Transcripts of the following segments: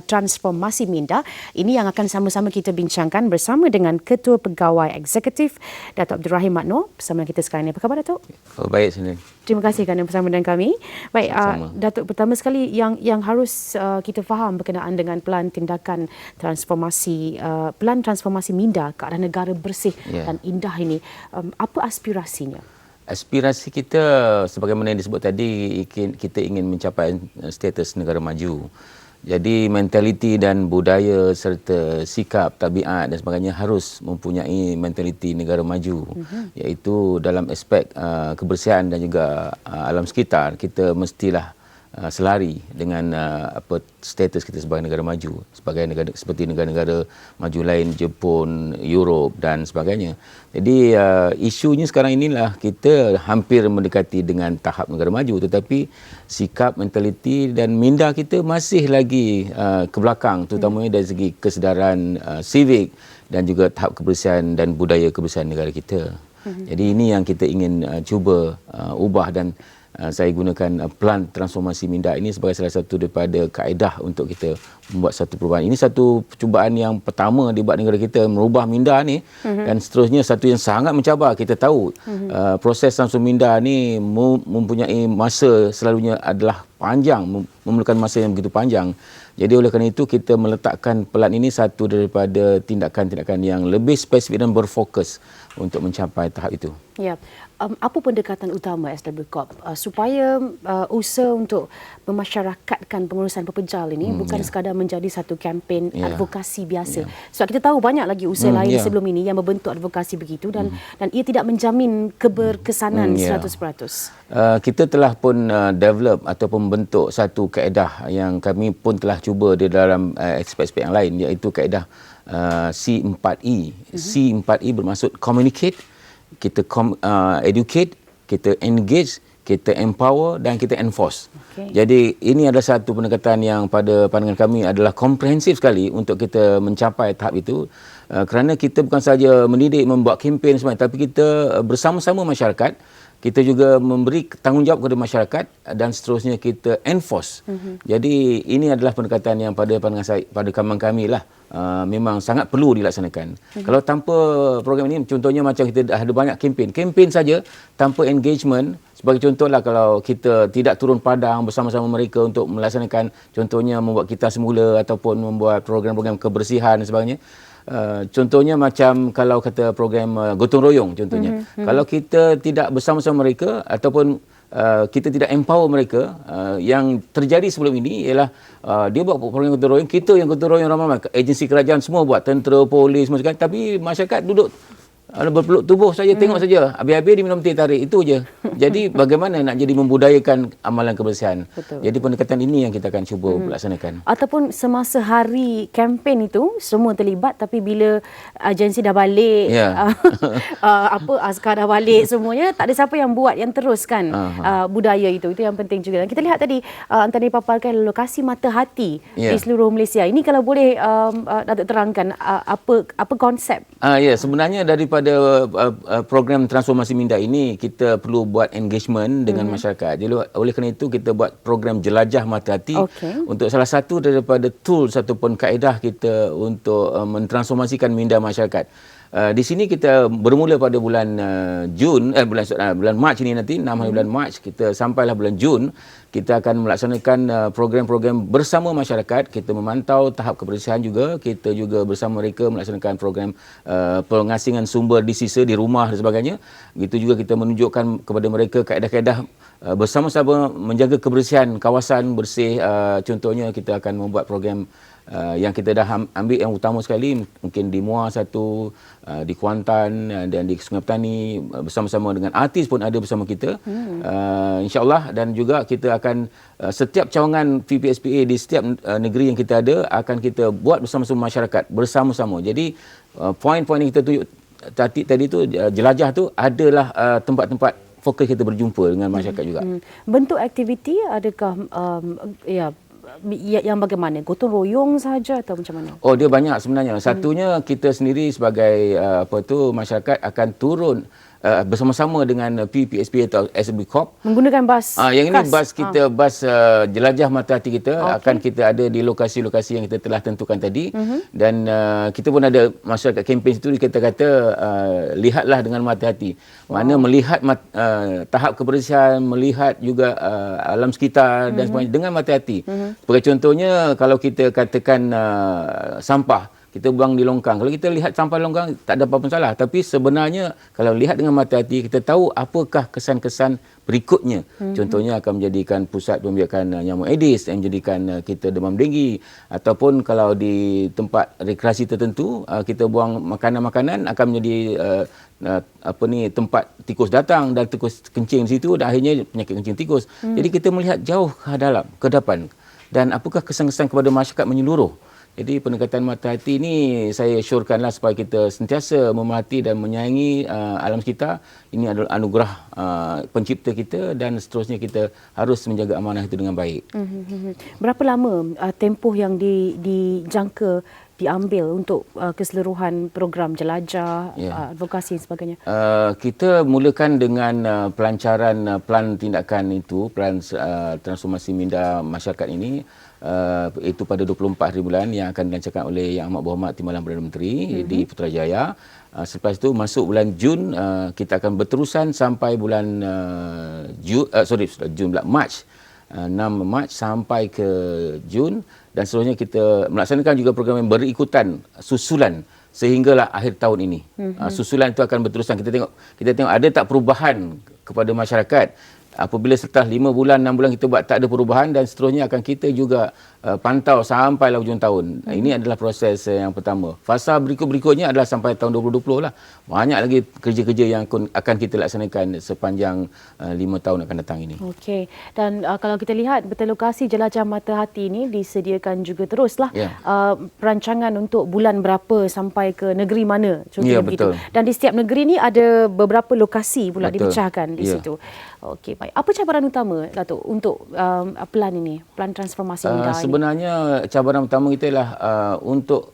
transformasi minda. Ini yang akan sama-sama kita bincangkan bersama dengan Ketua Pegawai Eksekutif Datuk Abdul Rahim Mat Noor bersama kita sekarang ini. Apa khabar, Datuk? Oh, baik, sini. Terima kasih kerana bersama dengan kami. Baik, Datuk, pertama sekali yang harus kita faham berkenaan dengan pelan tindakan transformasi minda ke arah negara bersih dan indah ini. Apa aspirasinya? Aspirasi kita sebagaimana yang disebut tadi, kita ingin mencapai status negara maju. Jadi mentaliti dan budaya serta sikap, tabiat dan sebagainya harus mempunyai mentaliti negara maju. Iaitu dalam aspek kebersihan dan juga alam sekitar, kita mestilah selari dengan status kita sebagai negara maju, seperti negara-negara maju lain, Jepun, Europe dan sebagainya. Jadi isunya sekarang inilah kita hampir mendekati dengan tahap negara maju, tetapi sikap, mentaliti dan minda kita masih lagi ke belakang, terutamanya dari segi kesedaran sivik dan juga tahap kebersihan dan budaya kebersihan negara kita. Jadi ini yang kita ingin cuba ubah, dan saya gunakan pelan transformasi minda ini sebagai salah satu daripada kaedah untuk kita membuat satu perubahan. Ini satu percubaan yang pertama dibuat negara kita, merubah minda ni, dan seterusnya satu yang sangat mencabar. Kita tahu proses transformasi minda ni mempunyai masa, selalunya adalah panjang, memerlukan masa yang begitu panjang. Jadi oleh kerana itu kita meletakkan pelan ini satu daripada tindakan-tindakan yang lebih spesifik dan berfokus untuk mencapai tahap itu. Ya. Apa pendekatan utama SW Corp supaya usaha untuk memasyarakatkan pengurusan pepejal ini bukan sekadar menjadi satu kempen advokasi biasa. Sebab kita tahu banyak lagi usaha lain sebelum ini yang membentuk advokasi begitu, dan ia tidak menjamin keberkesanan 100%. Kita telah pun develop ataupun membentuk satu kaedah yang kami pun telah cuba di dalam aspek-aspek yang lain, iaitu kaedah C4E. C4E bermaksud communicate, kita educate, kita engage, kita empower dan kita enforce. Jadi ini adalah satu pendekatan yang pada pandangan kami adalah komprehensif sekali untuk kita mencapai tahap itu. Kerana kita bukan saja mendidik, membuat kempen sebenarnya, tapi kita bersama-sama masyarakat, kita juga memberi tanggungjawab kepada masyarakat dan seterusnya kita enforce. Jadi ini adalah pendekatan yang pada pandangan saya, pada kami lah, memang sangat perlu dilaksanakan. Kalau tanpa program ini, contohnya macam kita dah ada banyak kempen saja tanpa engagement. Sebagai contohlah, kalau kita tidak turun padang bersama-sama mereka untuk melaksanakan, contohnya membuat kita semula ataupun membuat program-program kebersihan dan sebagainya. Contohnya macam kalau kata program gotong royong contohnya. Kalau kita tidak bersama-sama mereka ataupun kita tidak empower mereka, yang terjadi sebelum ini ialah dia buat program gotong royong, kita yang gotong royong ramai-ramai, agensi kerajaan semua buat, tentera, polis semua sekali, tapi masyarakat duduk berpeluk tubuh saja, tengok saja, habis-habis dia minum teh tarik, itu je. Jadi bagaimana nak jadi membudayakan amalan kebersihan? Betul. Jadi pendekatan ini yang kita akan cuba laksanakan. Ataupun semasa hari kempen itu semua terlibat, tapi bila agensi dah balik, askar dah balik, semuanya tak ada siapa yang buat, yang teruskan budaya itu. Itu yang penting juga. Dan kita lihat tadi antara dipaparkan lokasi mata hati di seluruh Malaysia. Ini kalau boleh Datuk terangkan apa konsep? Sebenarnya daripada program transformasi minda ini, kita perlu buat engagement dengan masyarakat. Jadi oleh kerana itu kita buat program jelajah mata hati untuk salah satu daripada tools ataupun kaedah kita untuk mentransformasikan minda masyarakat. Di sini kita bermula pada bulan bulan Mac ini, nanti 6 hari bulan Mac, kita sampailah bulan Jun, kita akan melaksanakan program-program bersama masyarakat. Kita memantau tahap kebersihan juga, kita juga bersama mereka melaksanakan program pengasingan sumber di sisa di rumah dan sebagainya. Begitu juga kita menunjukkan kepada mereka kaedah-kaedah bersama-sama menjaga kebersihan kawasan bersih. Contohnya kita akan membuat program yang kita dah ambil yang utama sekali, mungkin di Muar satu, di Kuantan dan di Sungai Petani, bersama-sama dengan artis pun ada bersama kita, insya-Allah. Dan juga kita akan setiap cawangan PPSPA di setiap negeri yang kita ada akan kita buat bersama-sama masyarakat, bersama-sama. Jadi poin-poin yang kita tunjuk tadi tu, jelajah tu adalah tempat-tempat fokus kita berjumpa dengan masyarakat juga. Bentuk aktiviti adakah yang bagaimana? Gotong royong saja atau macam mana? Dia banyak sebenarnya. Satunya kita sendiri sebagai masyarakat akan turun bersama-sama dengan PPSP atau SB Corp. Menggunakan bas yang ini bas kita, bas jelajah mata hati kita, akan kita ada di lokasi-lokasi yang kita telah tentukan tadi. Dan kita pun ada masyarakat kempen itu, kita kata lihatlah dengan mata hati. Mana melihat tahap kebersihan, melihat juga alam sekitar dan sebagainya dengan mata hati. Sebagai contohnya, kalau kita katakan sampah, kita buang di longkang. Kalau kita lihat sampah di longkang, tak ada apa-apa salah. Tapi sebenarnya, kalau lihat dengan mata hati, kita tahu apakah kesan-kesan berikutnya. Contohnya akan menjadikan pusat pembiakan nyamuk Aedes, yang menjadikan kita demam denggi. Ataupun kalau di tempat rekreasi tertentu, kita buang makanan-makanan, akan menjadi tempat tikus datang dan tikus kencing di situ, dan akhirnya penyakit kencing tikus. Jadi kita melihat jauh ke depan. Dan apakah kesan-kesan kepada masyarakat menyeluruh. Jadi pendekatan mata hati ini saya syorkanlah supaya kita sentiasa memerhati dan menyayangi alam sekitar. Ini adalah anugerah pencipta kita, dan seterusnya kita harus menjaga amanah itu dengan baik. Berapa lama tempoh yang dijangka diambil untuk keseluruhan program jelajah, advokasi dan sebagainya? Kita mulakan dengan pelancaran plan tindakan itu, plan transformasi minda masyarakat ini, itu pada 24 hari bulan yang akan dilancarkan oleh Yang Amat Berhormat Timbalan Perdana Menteri di Putrajaya. Selepas itu masuk bulan Jun, kita akan berterusan sampai bulan Mac. 6 Mac sampai ke Jun, dan seterusnya kita melaksanakan juga program yang berikutan susulan sehinggalah akhir tahun ini. Susulan itu akan berterusan. Kita tengok ada tak perubahan kepada masyarakat. Apabila setelah 5 bulan, 6 bulan kita buat tak ada perubahan, dan seterusnya akan kita juga pantau sampailah hujung tahun. Ini adalah proses yang pertama. Fasa berikutnya adalah sampai tahun 2020 lah. Banyak lagi kerja-kerja yang akan kita laksanakan sepanjang 5 tahun akan datang ini. Okey. Dan kalau kita lihat betul lokasi jelajah mata hati ini disediakan juga teruslah perancangan untuk bulan berapa sampai ke negeri mana, contohnya begitu. Dan di setiap negeri ni ada beberapa lokasi pula dipecahkan di situ. Okey, baik. Apa cabaran utama, Datuk, untuk plan ini, plan transformasi minda ini? Sebenarnya cabaran utama kita ialah untuk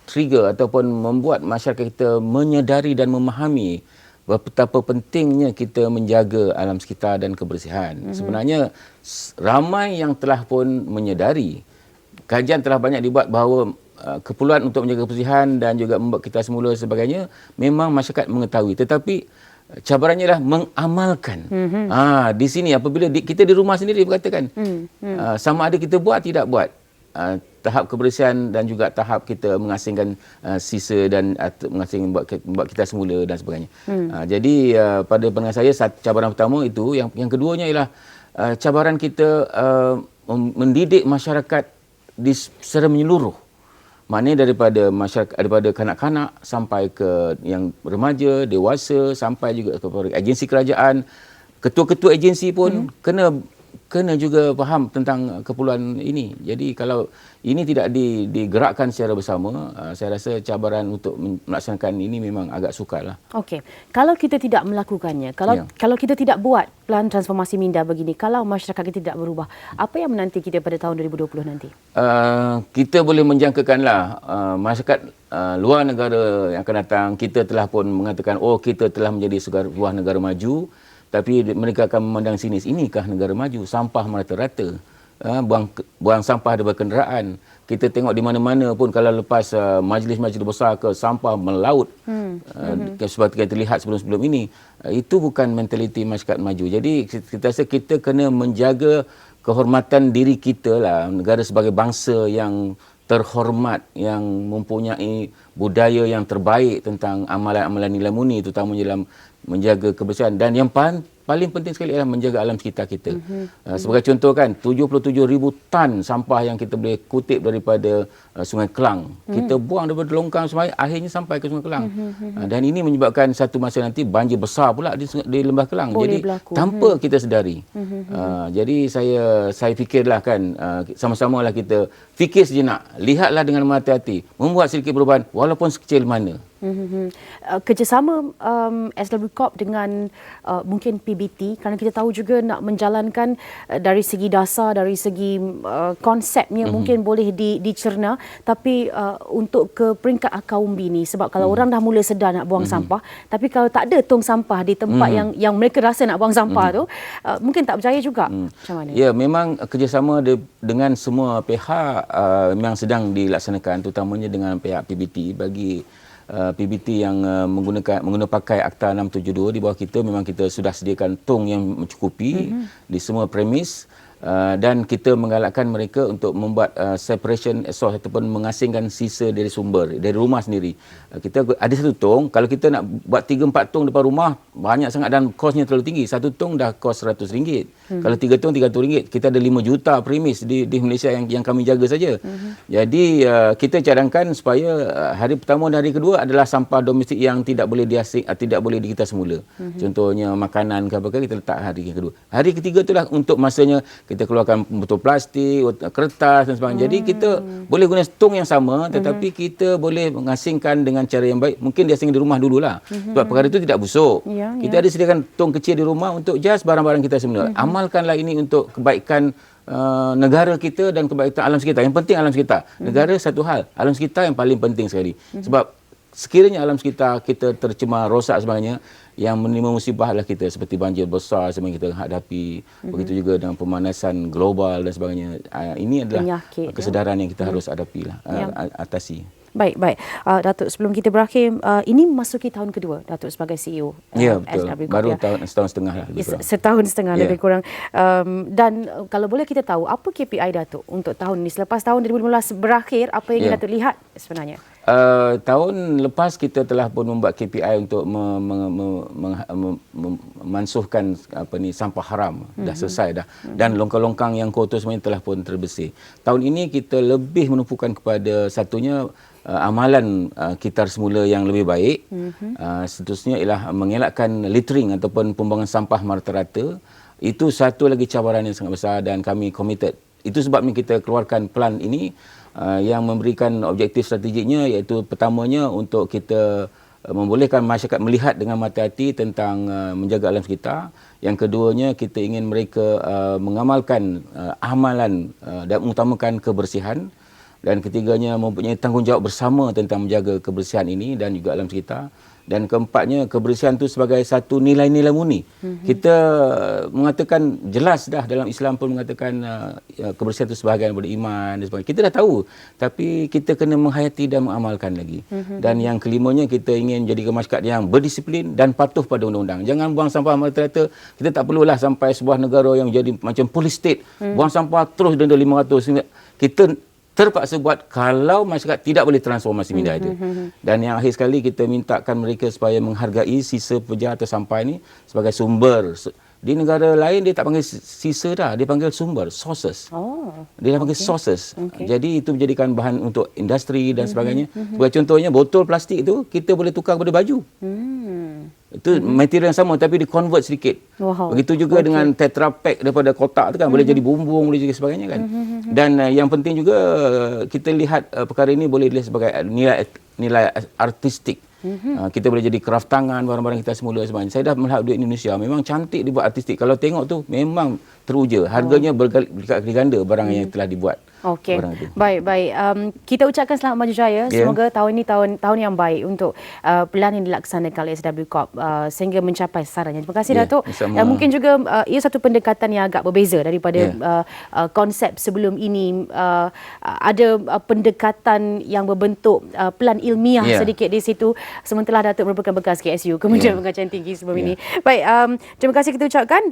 trigger ataupun membuat masyarakat kita menyedari dan memahami betapa pentingnya kita menjaga alam sekitar dan kebersihan. Sebenarnya ramai yang telah pun menyedari. Kajian telah banyak dibuat bahawa keperluan untuk menjaga kebersihan dan juga membuat kita semula sebagainya, memang masyarakat mengetahui. Tetapi cabarannya adalah mengamalkan. Di sini apabila kita di rumah sendiri berkatakan, sama ada kita buat tidak buat, tahap kebersihan dan juga tahap kita mengasingkan sisa dan mengasingkan buat kita semula dan sebagainya. Jadi pada pandangan saya, cabaran pertama itu. Yang keduanya ialah cabaran kita mendidik masyarakat secara menyeluruh. Maknanya daripada masyarakat, daripada kanak-kanak sampai ke yang remaja, dewasa, sampai juga kepada agensi kerajaan, ketua-ketua agensi pun kena juga faham tentang keperluan ini. Jadi kalau ini tidak digerakkan secara bersama, saya rasa cabaran untuk melaksanakan ini memang agak sukarlah. Okey. Kalau kita tidak melakukannya, kalau kita tidak buat plan transformasi minda begini, kalau masyarakat kita tidak berubah, apa yang menanti kita pada tahun 2020 nanti? Kita boleh menjangkakanlah masyarakat luar negara yang akan datang, kita telah pun mengatakan, kita telah menjadi sebuah negara maju. Tapi mereka akan memandang sinis, inikah negara maju? Sampah merata-rata. Buang sampah di kenderaan. Kita tengok di mana-mana pun, kalau lepas majlis-majlis besar ke, sampah melaut. Seperti kita lihat sebelum-sebelum ini. Itu bukan mentaliti masyarakat maju. Jadi kita rasa kita kena menjaga kehormatan diri kita lah. Negara sebagai bangsa yang terhormat, yang mempunyai budaya yang terbaik tentang amalan-amalan nilai murni, terutamanya dalam menjaga kebersihan, dan yang paling penting sekali adalah menjaga alam sekitar kita. Sebagai contoh kan, 77,000 tan sampah yang kita boleh kutip daripada Sungai Kelang. Kita buang daripada longkang Sungai, akhirnya sampai ke Sungai Kelang. Dan ini menyebabkan satu masa nanti banjir besar pula di Lembah Kelang. Jadi tanpa kita sedari. Jadi saya fikirlah kan, sama-samalah kita fikir sejenak, lihatlah dengan mata hati, membuat sedikit perubahan walaupun sekecil mana. Kerjasama SW Corp dengan mungkin PBT, kerana kita tahu juga nak menjalankan dari segi dasar, dari segi konsepnya mungkin boleh dicerna, tapi untuk ke peringkat akar umbi ni, sebab kalau orang dah mula sedar nak buang sampah, tapi kalau tak ada tong sampah di tempat yang mereka rasa nak buang sampah tu, mungkin tak berjaya juga. Macam mana? Ya, memang kerjasama dengan semua pihak memang sedang dilaksanakan, terutamanya dengan pihak PBT. Bagi PBT yang menggunakan pakai Akta 672, di bawah kita memang kita sudah sediakan tong yang mencukupi di semua premis, dan kita menggalakkan mereka untuk membuat separation source ataupun mengasingkan sisa dari sumber, dari rumah sendiri. Kita ada satu tong, kalau kita nak buat 3-4 tong depan rumah, banyak sangat dan kosnya terlalu tinggi. Satu tong dah kos RM100. Kalau 3 tong RM300. Kita ada 5 juta premis di Malaysia yang kami jaga saja. Jadi kita cadangkan supaya hari pertama dan hari kedua adalah sampah domestik yang tidak boleh tidak boleh dikita semula. Contohnya makanan ke apa, kita letak hari kedua. Hari ketiga itulah untuk masanya kita keluarkan botol plastik, kertas dan sebagainya. Jadi kita boleh guna tong yang sama, tetapi kita boleh mengasingkan dengan cara yang baik. Mungkin diasing di rumah dululah. Sebab perkara itu tidak busuk. Kita ada sediakan tong kecil di rumah untuk just barang-barang kita semula. Amalkanlah ini untuk kebaikan negara kita dan kebaikan alam sekitar. Yang penting alam sekitar. Negara satu hal, alam sekitar yang paling penting sekali. Sebab sekiranya alam sekitar kita tercemar, rosak sebagainya, yang menerima musibah adalah kita, seperti banjir besar yang kita hadapi, begitu juga dengan pemanasan global dan sebagainya. Ini adalah penyakit, kesedaran yang kita harus hadapilah, atasi. Baik. Datuk, sebelum kita berakhir, ini memasuki tahun kedua Datuk sebagai CEO. Ya, betul. Baru setahun setengah lah. Setahun setengah lebih kurang. Dan kalau boleh kita tahu, apa KPI Datuk untuk tahun ini? Selepas tahun 2015 berakhir, apa yang Datuk lihat sebenarnya? Tahun lepas kita telah pun membuat KPI untuk memansuhkan sampah haram. Dah selesai dah. Dan longkang-longkang yang kotor semuanya telah pun terbersih. Tahun ini kita lebih menumpukan kepada satunya amalan kitar semula yang lebih baik. Seterusnya ialah mengelakkan littering ataupun pembuangan sampah merata-rata. Itu satu lagi cabaran yang sangat besar dan kami committed. Itu sebabnya kita keluarkan plan ini yang memberikan objektif strategiknya, iaitu pertamanya untuk kita membolehkan masyarakat melihat dengan mata hati tentang menjaga alam sekitar. Yang keduanya, kita ingin mereka mengamalkan amalan dan mengutamakan kebersihan. Dan ketiganya, mempunyai tanggungjawab bersama tentang menjaga kebersihan ini dan juga alam sekitar. Dan keempatnya, kebersihan itu sebagai satu nilai-nilai murni. Kita mengatakan jelas dah, dalam Islam pun mengatakan kebersihan itu sebahagian daripada iman dan sebagainya. Kita dah tahu, tapi kita kena menghayati dan mengamalkan lagi. Dan yang kelimanya, kita ingin jadikan masyarakat yang berdisiplin dan patuh pada undang-undang. Jangan buang sampah merata-rata. Kita tak perlulah sampai sebuah negara yang jadi macam police state. Buang sampah terus denda 500. Kita terpaksa buat kalau masyarakat tidak boleh transformasi minda itu. Dan yang akhir sekali, kita mintakan mereka supaya menghargai sisa peja atau sampah ini sebagai sumber. Di negara lain dia tak panggil sisa dah, dia panggil sumber, sources. Dia dah panggil sources. Jadi itu menjadikan bahan untuk industri dan sebagainya. Sebagai contohnya, botol plastik itu kita boleh tukar kepada baju. Itu material yang sama tapi di-convert sedikit. Begitu juga dengan Tetra Pak daripada kotak tu kan, boleh jadi bumbung, boleh jadi sebagainya kan. Dan yang penting juga, kita lihat perkara ini boleh dilihat sebagai nilai artistik. Kita boleh jadi kraft tangan, barang-barang kita semula sebenarnya. Saya dah melihat duit Indonesia, memang cantik dibuat artistik. Kalau tengok tu memang teruja. Harganya berkali-kali ganda barang yang telah dibuat. Okey. Baik. Kita ucapkan selamat maju jaya. Semoga tahun ini tahun yang baik untuk plan yang dilaksanakan oleh SW Corp sehingga mencapai sasarannya. Terima kasih Datuk. Mungkin juga ia satu pendekatan yang agak berbeza daripada konsep sebelum ini. Ada pendekatan yang berbentuk plan ilmiah sedikit di situ. Sementara Datuk merupakan bekas KSU, Kementerian Pengajian Tinggi sebelum ini. Baik, terima kasih kita ucapkan.